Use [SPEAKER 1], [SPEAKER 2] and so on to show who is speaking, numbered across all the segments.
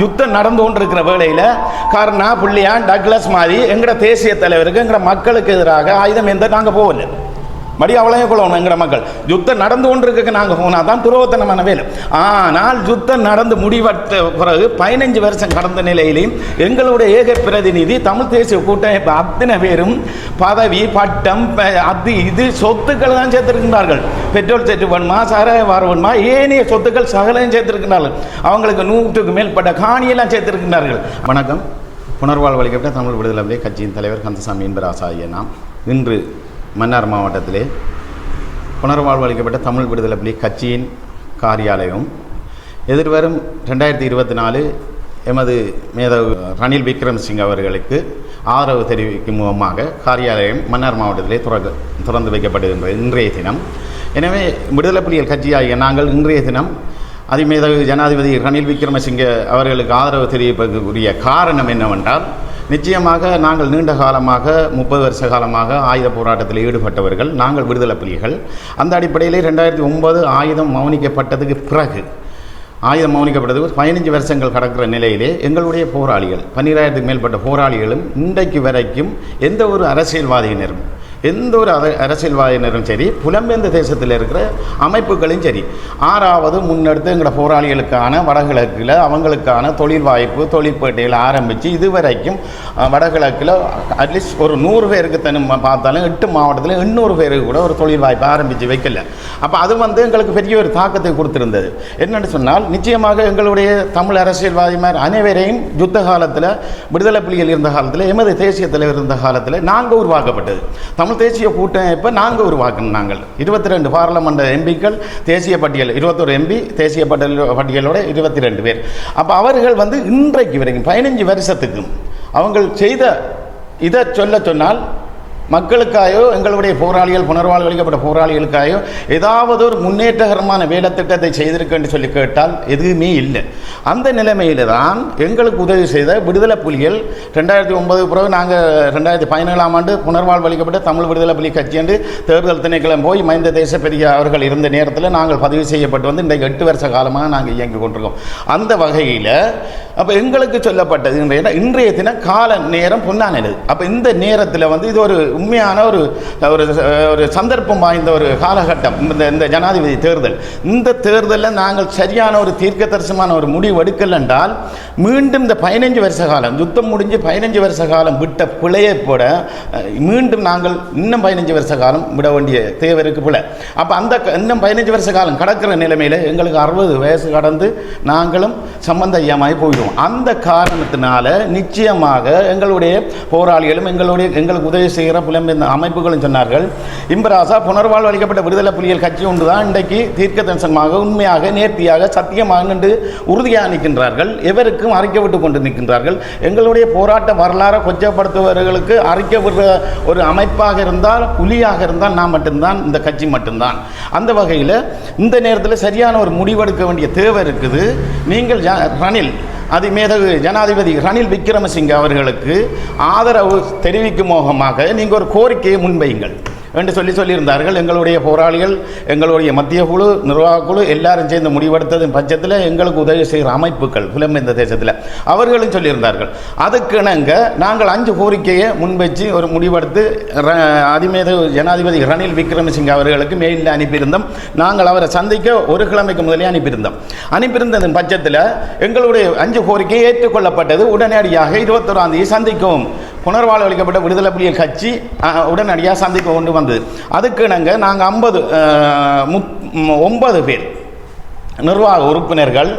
[SPEAKER 1] யுத்தம் நடந்து கொண்டிருக்கிற வேளையில் கர்ணா புள்ளியான் டக்ளஸ் மாதிரி எங்கட தேசிய தலைவருக்கு எங்கட மக்களுக்கு எதிராக ஆயுதம் எந்த நாங்கள் போகல மடி அவ்வளோ கொள்ளணும் எங்கட மக்கள் யுத்தம் நடந்து கொண்டிருக்க நாங்கள் போனால் தான் துரோகத்தனமான வேலை. ஆனால் யுத்தம் நடந்து முடிவற்ற பிறகு 15 வருஷம் கடந்த நிலையிலையும் எங்களுடைய ஏக பிரதிநிதி தமிழ் தேசிய கூட்டம் அத்தனை பேரும் பதவி பட்டம் அது இது சொத்துக்கள் தான் சேர்த்திருக்கின்றார்கள். பெட்ரோல் செட்டு வேணுமா சாராய வார வேணுமா ஏனைய சொத்துக்கள் சகலையும் சேர்த்திருக்கின்றார்கள். அவங்களுக்கு 100க்கு மேற்பட்ட காணியெல்லாம் சேர்த்திருக்கின்றார்கள். வணக்கம். புனர்வாழ்வு அளிக்கப்பட்ட தமிழ் விடுதலை கட்சியின் தலைவர் கந்தசாமி என்பராசா ஐயா. நாம் இன்று மன்னார் மாவட்டத்திலே புனர்வாழ்வு அளிக்கப்பட்ட தமிழ் விடுதலை புலி கட்சியின் காரியாலயம் எதிர்வரும் 2024 எமது மேதகு ரணில் விக்ரமசிங்க அவர்களுக்கு ஆதரவு தெரிவிக்கும் முகமாக காரியாலயம் மன்னார் மாவட்டத்திலே திறந்து வைக்கப்படுகின்றது இன்றைய தினம். எனவே விடுதலை புலிகள் கட்சியாகிய நாங்கள் இன்றைய தினம் அதிமேதகு ஜனாதிபதி ரணில் விக்ரமசிங்க அவர்களுக்கு ஆதரவு தெரிவிப்பதற்குரிய காரணம் என்னவென்றால், நிச்சயமாக நாங்கள் நீண்ட காலமாக 30 வருஷ காலமாக ஆயுத போராட்டத்தில் ஈடுபட்டவர்கள் நாங்கள் விடுதலை புலிகள். அந்த அடிப்படையிலே 2009 ஆயுதம் மௌனிக்கப்பட்டதுக்கு பிறகு ஆயுதம் மௌனிக்கப்பட்டதுக்கு 15 வருஷங்கள் கடக்கிற நிலையிலே எங்களுடைய போராளிகள் 12,000க்கு மேற்பட்ட போராளிகளும் இன்றைக்கு வரைக்கும் எந்த ஒரு அரசியல்வாதியினரும் எந்த ஒரு அரசியல்வாதியினரும் சரி புலம்பெயர்ந்த தேசத்தில் இருக்கிற அமைப்புகளும் சரி 6வது முன்னெடுத்து எங்களோட போராளிகளுக்கான வடகிழக்கில் அவங்களுக்கான தொழில் வாய்ப்பு தொழிற்பேட்டையில் ஆரம்பித்து இதுவரைக்கும் வடகிழக்கில் அட்லீஸ்ட் ஒரு 100 பேருக்கு பார்த்தாலும் 8 மாவட்டத்தில் 800 பேருக்கு கூட ஒரு தொழில் வாய்ப்பு ஆரம்பித்து வைக்கல. அப்போ அது எங்களுக்கு பெரிய ஒரு தாக்கத்தை கொடுத்திருந்தது. என்னென்னு சொன்னால், நிச்சயமாக எங்களுடைய தமிழ் அரசியல்வாதிமார் அனைவரையும் யுத்த காலத்தில் விடுதலை புலிகள் இருந்த காலத்தில் எமது தேசிய தலைவர் இருந்த காலத்தில் நாங்கள் உருவாக்கப்பட்டது. தமிழ் தேசிய கூட்டம் இப்போ நாங்கள் உருவாக்கணும். நாங்கள் 22 பாராளுமன்ற எம்பிக்கள், தேசிய பட்டியல் 21 எம்பி, தேசிய பட்டியலோட 22 பேர். அப்போ அவர்கள் இன்றைக்கு வரைக்கும் 15 வருஷத்துக்கும் அவங்க செய்த இதை சொன்னால் மக்களுக்காயோ எங்களுடைய போராளிகள் புனர்வாழ்வு அளிக்கப்பட்ட போராளிகளுக்காயோ ஏதாவது ஒரு முன்னேற்றகரமான வேலை திட்டத்தை செய்திருக்கேன்னு சொல்லி கேட்டால் எதுவுமே இல்லை. அந்த நிலைமையில் தான் எங்களுக்கு உதவி செய்த விடுதலை புலிகள் 2009 பிறகு நாங்கள் 2017ஆம் ஆண்டு புனர்வாழ்வு அளிக்கப்பட்ட தமிழ் விடுதலை புலி கட்சி என்று தேர்தல் திணைக்களம் போய் மஹிந்த தேசப்பிரிய அவர்கள் இருந்த நேரத்தில் நாங்கள் பதிவு செய்யப்பட்டு இன்றைக்கு 8 வருஷ காலமாக நாங்கள் இயங்கி கொண்டிருக்கோம். அந்த வகையில் அப்போ எங்களுக்கு சொல்லப்பட்டது இன்றைய தினம் கால நேரம் பொன்னானது. அப்போ இந்த நேரத்தில் இது ஒரு உண்மையான ஒரு சந்தர்ப்பம் வாய்ந்த ஒரு காலகட்டம் இந்த ஜனாதிபதி தேர்தல். இந்த தேர்தலில் நாங்கள் சரியான ஒரு தீர்க்க தரிசனமான ஒரு முடிவு எடுக்கல் என்றால் மீண்டும் இந்த 15 வருஷ காலம் யுத்தம் முடிஞ்சு 15 வருஷ காலம் விட்ட பிழையை போட மீண்டும் நாங்கள் இன்னும் 15 வருஷ காலம் விட வேண்டிய தேவைக்கு பிழை. அப்போ அந்த இன்னும் 15 வருஷ காலம் கடக்கிற நிலைமையில் எங்களுக்கு 60 வயசு கடந்து நாங்களும் சம்பந்த ஐயமாகி போயிடுவோம். அந்த காரணத்தினால நிச்சயமாக எங்களுடைய போராளிகளும் எங்களுக்கு உதவி செய்கிற புலம்பெயர்ந்த அமைப்புகளும் சொன்னார்கள், இம்பராசா புனர்வாழ்வு அளிக்கப்பட்ட விடுதலை புலிகள் கட்சி ஒன்று தான் இன்றைக்கு தீர்க்க தரிசனமாக உண்மையாக நேர்த்தியாக சத்தியமாக நின்று உறுதியாக நிற்கின்றார்கள். எவருக்கும் அறிக்கை விட்டு கொண்டு நிற்கின்றார்கள். எங்களுடைய போராட்ட வரலாறு கொச்சப்படுத்துபவர்களுக்கு அறிக்கை விடுற ஒரு அமைப்பாக இருந்தால் புலியாக இருந்தால் நான் மட்டும்தான், இந்த கட்சி மட்டும்தான். அந்த வகையில் இந்த நேரத்தில் சரியான ஒரு முடிவெடுக்க வேண்டிய தேவை இருக்குது. நீங்கள் ரணில் அதிமேதகு ஜனாதிபதி ரணில் விக்ரமசிங்க அவர்களுக்கு ஆதரவு தெரிவிக்கும் முகமாக நீங்கள் ஒரு கோரிக்கையை முன்வையுங்கள் என்று சொல்லியிருந்தார்கள். எங்களுடைய போராளிகள், எங்களுடைய மத்திய குழு, நிர்வாக குழு எல்லாரும் சேர்ந்து முடிவெடுத்ததின் பட்சத்தில் எங்களுக்கு உதவி செய்கிற அமைப்புகள் புலம்பெயர்ந்த தேசத்தில் அவர்களும் சொல்லியிருந்தார்கள். அதுக்கிணங்க நாங்கள் 5 கோரிக்கையை முன்வச்சு ஒரு முடிவெடுத்து அதிமேதகு ஜனாதிபதி ரணில் விக்ரமசிங்க அவர்களுக்கு மெயிலில் அனுப்பியிருந்தோம். நாங்கள் அவரை சந்திக்க ஒரு கிழமைக்கு முதலே அனுப்பியிருந்ததன் பட்சத்தில் எங்களுடைய 5 கோரிக்கை ஏற்றுக்கொள்ளப்பட்டது. உடனடியாக 21ஆம் தேதி சந்திக்கவும் புனர்வாழ்வு அளிக்கப்பட்ட விடுதலை புலிகள் கட்சி உடனடியாக சந்திக்க கொண்டு வந்தது. அதுக்கு நாங்கள் 9 பேர் நிர்வாக உறுப்பினர்கள்,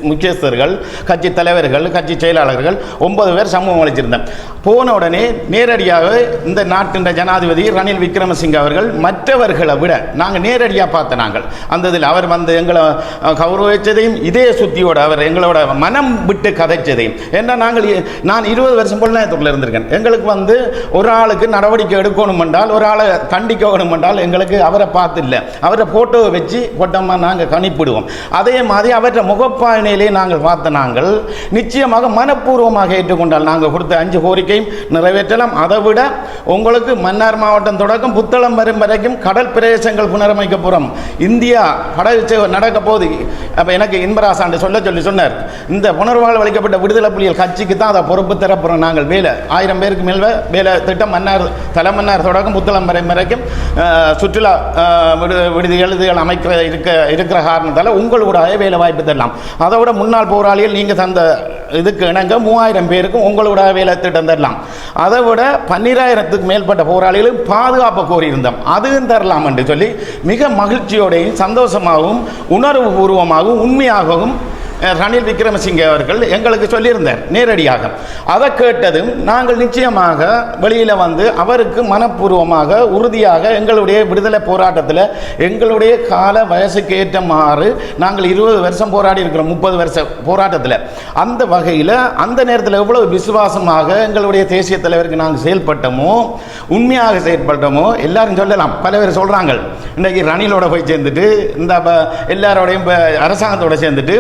[SPEAKER 1] முக்கியஸ்தர்கள், கட்சி தலைவர்கள், கட்சி செயலாளர்கள் 9 பேர் சமூகம் அளிச்சிருந்தோம். போன உடனே நேரடியாக இந்த நாட்டின் ஜனாதிபதி ரணில் விக்ரமசிங்க அவர்கள் மற்றவர்களை விட நாங்கள் நேரடியாக பார்த்த நாங்கள் அந்த இதில் அவர் எங்களை கௌரவிச்சதையும் இதே சுத்தியோடு அவர் எங்களோட மனம் விட்டு கதைச்சதையும். ஏன்னா நான் 20 வருஷம் போல் நேரத்துக்குள்ளே இருந்திருக்கேன். எங்களுக்கு ஒரு ஆளுக்கு நடவடிக்கை எடுக்கணும் என்றால், ஒரு ஆளை கண்டிக்கணும் என்றால் எங்களுக்கு அவரை பார்த்து இல்லை, அவரை ஃபோட்டோவை வச்சு போட்டோமா நாங்கள் கணிப்பிடுவோம். அதே மாதிரி அவற்றை முகப்பாயினிலே நாங்கள் பார்த்த நாங்கள் நிச்சயமாக மனப்பூர்வமாக ஏற்றுக்கொண்டால் நாங்கள் கொடுத்த 5 கோரிக்கையும் நிறைவேற்றலாம். அதை விட உங்களுக்கு மன்னார் மாவட்டம் தொடக்கம் புத்தளம் வரும் வரைக்கும் கடல் பிரதேசங்கள் புனரமைக்கப்புறம் இந்தியா படகு நடக்க போகுது. அப்போ எனக்கு இன்பராசாண்டு சொன்னார், இந்த புனர்வாழ்வு அளிக்கப்பட்ட விடுதலை புலிகள் கட்சிக்கு தான் அதை பொறுப்பு தரப்புறோம். நாங்கள் வேலை 1000 பேருக்கு மேல் வேலை திட்டம் மன்னார் தலைமன்னார் தொடக்கம் புத்தளம் வரைக்கும் சுற்றுலா விடுதிகள் அமைக்க இருக்கிற காரணத்தால் உங்களோட வேலை வாய்ப்பு தரலாம். அதை விட முன்னாள் போராளிகள் நீங்கள் தந்த இதுக்கு இணங்க 3000 பேருக்கும் உங்களோட வேலை திட்டம் தரலாம். அதை விட 12000த்துக்கு மேற்பட்ட போராளிகளும் பாதுகாப்பு கோரியிருந்தோம், அதுவும் தரலாம் என்று சொல்லி மிக மகிழ்ச்சியோடையும் சந்தோஷமாகவும் உணர்வு பூர்வமாகவும் உண்மையாகவும் ரணில் விக்ரமசிங்கே அவர்கள் எங்களுக்கு சொல்லியிருந்தார் நேரடியாக. அதை கேட்டதும் நாங்கள் நிச்சயமாக வெளியில் வந்து அவருக்கு மனப்பூர்வமாக உறுதியாக எங்களுடைய விடுதலை போராட்டத்தில் எங்களுடைய கால வயசுக்கு ஏற்ற மாறு நாங்கள் 20 வருஷம் போராடி இருக்கிறோம், 30 வருஷ போராட்டத்தில். அந்த வகையில் அந்த நேரத்தில் எவ்வளவு விசுவாசமாக எங்களுடைய தேசிய தலைவருக்கு நாங்கள் செயல்பட்டோமோ, உண்மையாக செயல்பட்டோமோ எல்லாரும் சொல்லலாம். பல பேர் சொல்கிறாங்க இன்றைக்கு ரணிலோட போய் சேர்ந்துட்டு இந்த எல்லாரோடையும் அரசாங்கத்தோடு சேர்ந்துட்டு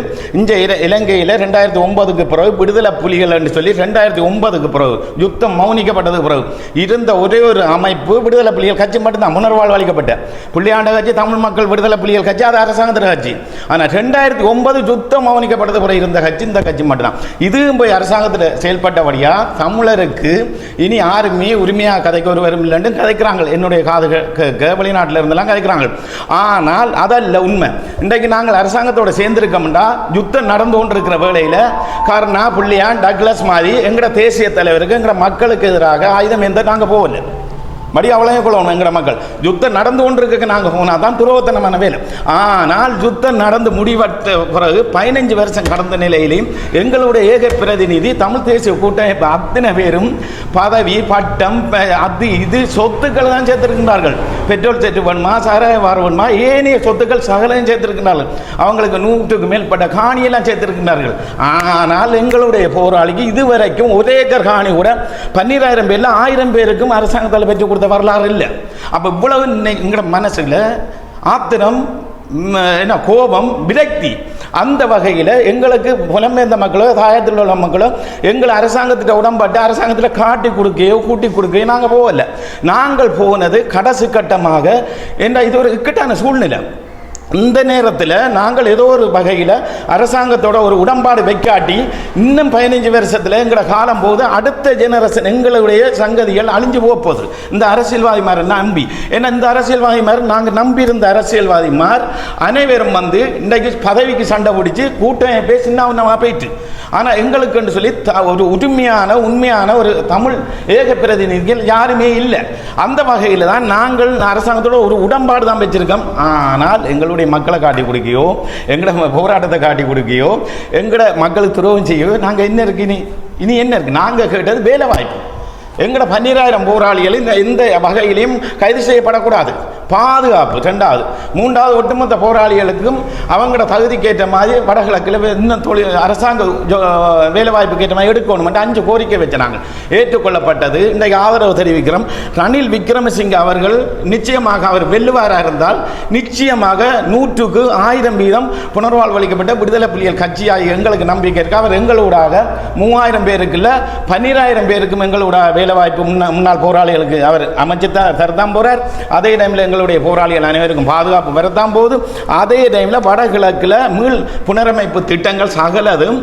[SPEAKER 1] இலங்கையில் 2009க்கு பிறகு விடுதலை புலிகள் என்று சொல்லி 2009க்கு பிறகு யுத்தம் மௌனிக்கப்பட்டதுக்கு பிறகு இருந்த ஒரே ஒரு அமைப்பு விடுதலை புலிகள் கட்சி மட்டும்தான். முன்னர்வாழ்வு அளிக்கப்பட்ட புள்ளியாண்ட கட்சி தமிழ் மக்கள் விடுதலை புலிகள் கட்சி, அது அரசாங்கத்தின் கட்சி. ஆனால் 2009 யுத்தம் மௌனிக்கப்பட்டது பிறகு இருந்த கட்சி இந்த கட்சி மட்டும்தான். இதுவும் போய் அரசாங்கத்தில் செயல்பட்டபடியா தமிழருக்கு இனி யாருமே உரிமையாக கதைக்க ஒருவரும் இல்லைன்னு கதைக்கிறாங்க. என்னுடைய காது வெளிநாட்டில் இருந்தெல்லாம் கதைக்கிறாங்க. ஆனால் அதல்ல உண்மை. இன்றைக்கு நாங்கள் அரசாங்கத்தோடு சேர்ந்திருக்கோம்டா யுத்தம் நடந்து கொண்டிருக்கிற வேளையில் கருணா புள்ளியான் டக்ளஸ் மாதிரி எங்கட தேசிய தலைவருக்கு எங்கட மக்களுக்கு எதிராக ஆயுதம் எந்த நாங்கள் போகல மடி அவ்வளோ கொள்ளணும். எங்கட மக்கள் யுத்தம் நடந்து கொண்டிருக்க நாங்கள் போனால் தான் துரோகத்தனமான வேலை. ஆனால் யுத்தம் நடந்து முடிவற்ற பிறகு 15 வருஷம் கடந்த நிலையிலையும் எங்களுடைய ஏக பிரதிநிதி தமிழ் தேசிய கூட்டமைப்பு அத்தனை பேரும் பதவி பட்டம் அது இது சொத்துக்கள் தான் சேர்த்திருக்கின்றார்கள். பெட்ரோல் செட்டு வேணுமா, சாராய வார வேணுமா, ஏனைய சொத்துக்கள் சகலையும் சேர்த்திருக்கின்றார்கள். அவங்களுக்கு 100க்கு மேற்பட்ட காணியெல்லாம் சேர்த்திருக்கின்றார்கள். ஆனால் எங்களுடைய போராளிக்கு இதுவரைக்கும் ஒரே ஏக்கர் காணி கூட 12000 பேர்ல 1000 பேருக்கும் அரசாங்கத்தால் பெற்றுக் கொடுத்த வரலாறு இல்லை. அப்போ இவ்வளவு எங்களோட மனசில் ஆத்திரம், என்ன கோபம், விரக்தி. அந்த வகையில் எங்களுக்கு புலம்பெயர்ந்த மக்களோ தாயத்தில் உள்ள மக்களோ எங்களை அரசாங்கத்திட்ட உடம்பட்டு அரசாங்கத்தில் காட்டி கொடுக்கையோ கூட்டி கொடுக்கையோ நாங்கள் போகல. நாங்கள் போனது கடைசி கட்டமாக என்ற இது ஒரு இக்கட்டான சூழ்நிலை. இந்த நேரத்தில் நாங்கள் ஏதோ ஒரு வகையில் அரசாங்கத்தோட ஒரு உடன்பாடு வைக்காட்டி இன்னும் 15 வருஷத்தில் எங்களோட காலம் போது அடுத்த ஜெனரேஷன் எங்களுடைய சங்கதிகள் அழிஞ்சு போகுது. இந்த அரசியல்வாதிமாரை நம்பி, ஏன்னா இந்த அரசியல்வாதிமார் நாங்கள் நம்பி இருந்த அரசியல்வாதிமார் அனைவரும் வந்து இன்றைக்கு பதவிக்கு சண்டை பிடிச்சி கூட்டம் பேசி சின்ன போயிட்டு. ஆனால் எங்களுக்குன்னு சொல்லி ஒரு உண்மையான ஒரு தமிழ் ஏக பிரதிநிதிகள் யாருமே இல்லை. அந்த வகையில் தான் நாங்கள் அரசாங்கத்தோட ஒரு உடன்பாடு தான் வச்சிருக்கோம். ஆனால் எங்களுடைய மக்களை காட்டி கொடுக்கையோ, எங்களோட போராட்டத்தை காட்டி கொடுக்கையோ, எங்களோட மக்களுக்கு துரோகம் செய்யோ நாங்கள் என்ன இருக்கு இனி என்ன இருக்கு? நாங்கள் கேட்டது வேலை வாய்ப்பு. எங்களோட 12000 போராளிகள் எந்த வகையிலையும் கைது செய்யப்படக்கூடாது. பாதுகாப்பு 2வது. 3வது ஒட்டுமொத்த போராளிகளுக்கும் அவங்களோட தகுதிக்கேற்ற மாதிரி வடகிழக்கில் இன்னும் தொழில் அரசாங்க வேலைவாய்ப்புக்கு ஏற்ற மாதிரி எடுக்கணும் 5 கோரிக்கை வச்சாங்க. ஏற்றுக்கொள்ளப்பட்டது. இன்றைக்கு ஆதரவு தெரிவிக்கிறோம். ரணில் விக்ரமசிங்கே அவர்கள் நிச்சயமாக அவர் வெல்லுவாராக இருந்தால் நிச்சயமாக 100க்கு 1000 வீதம் புனர்வாழ்வு அளிக்கப்பட்ட விடுதலை புலிகள் கட்சியாக எங்களுக்கு நம்பிக்கை இருக்கு. அவர் எங்களூடாக 3000 பேருக்கு இல்லை 12000 பேருக்கும் எங்களோட வேலைவாய்ப்பு முன்னாள் போராளிகளுக்கு அவர் அமைச்சு தரத்தான் போறார். அதே டைமில் எங்களுடைய போராளிகள் அனைவருக்கும் பாதுகாப்பு வரத்தான் போகுது. அதே டைமில் வடகிழக்கில் மீள் புனரமைப்பு திட்டங்கள் சகலதும்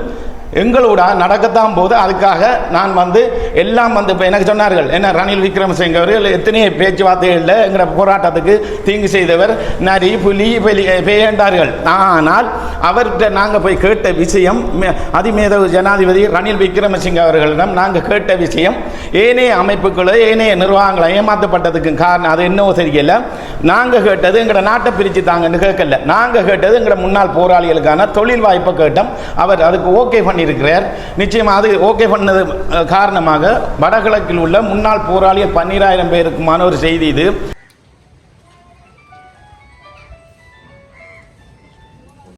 [SPEAKER 1] எங்களோட நடக்கத்தான் போது. அதுக்காக நான் வந்து எல்லாம் வந்து இப்போ எனக்கு சொன்னார்கள், என்ன ரணில் விக்ரமசிங்கே அவர்கள் எத்தனையோ பேச்சுவார்த்தைகளில் எங்களோட போராட்டத்துக்கு தீங்கு செய்தவர், நரி புலி பேண்டார்கள். ஆனால் அவர்கிட்ட நாங்கள் போய் கேட்ட விஷயம், அதிமேதகு ஜனாதிபதி ரணில் விக்ரமசிங்கே அவர்களிடம் நாங்கள் கேட்ட விஷயம், ஏனைய அமைப்புகளோ ஏனைய நிர்வாகங்களை ஏமாற்றப்பட்டதுக்கு காரணம் அது என்னவோ தெரியல. நாங்கள் கேட்டது எங்களோட நாட்டை பிரித்து தாங்கன்னு கேட்கல. நாங்கள் கேட்டது எங்களோட முன்னாள் போராளிகளுக்கான தொழில் வாய்ப்பை கேட்டோம். அவர் அதுக்கு ஓகே பண்ணி இருக்கிறார். நிச்சயமாக அது ஓகே பண்ணது காரணமாக வடகிழக்கில் உள்ள முன்னாள் போராளிகள் 12000 பேருக்குமான ஒரு செய்தி இது.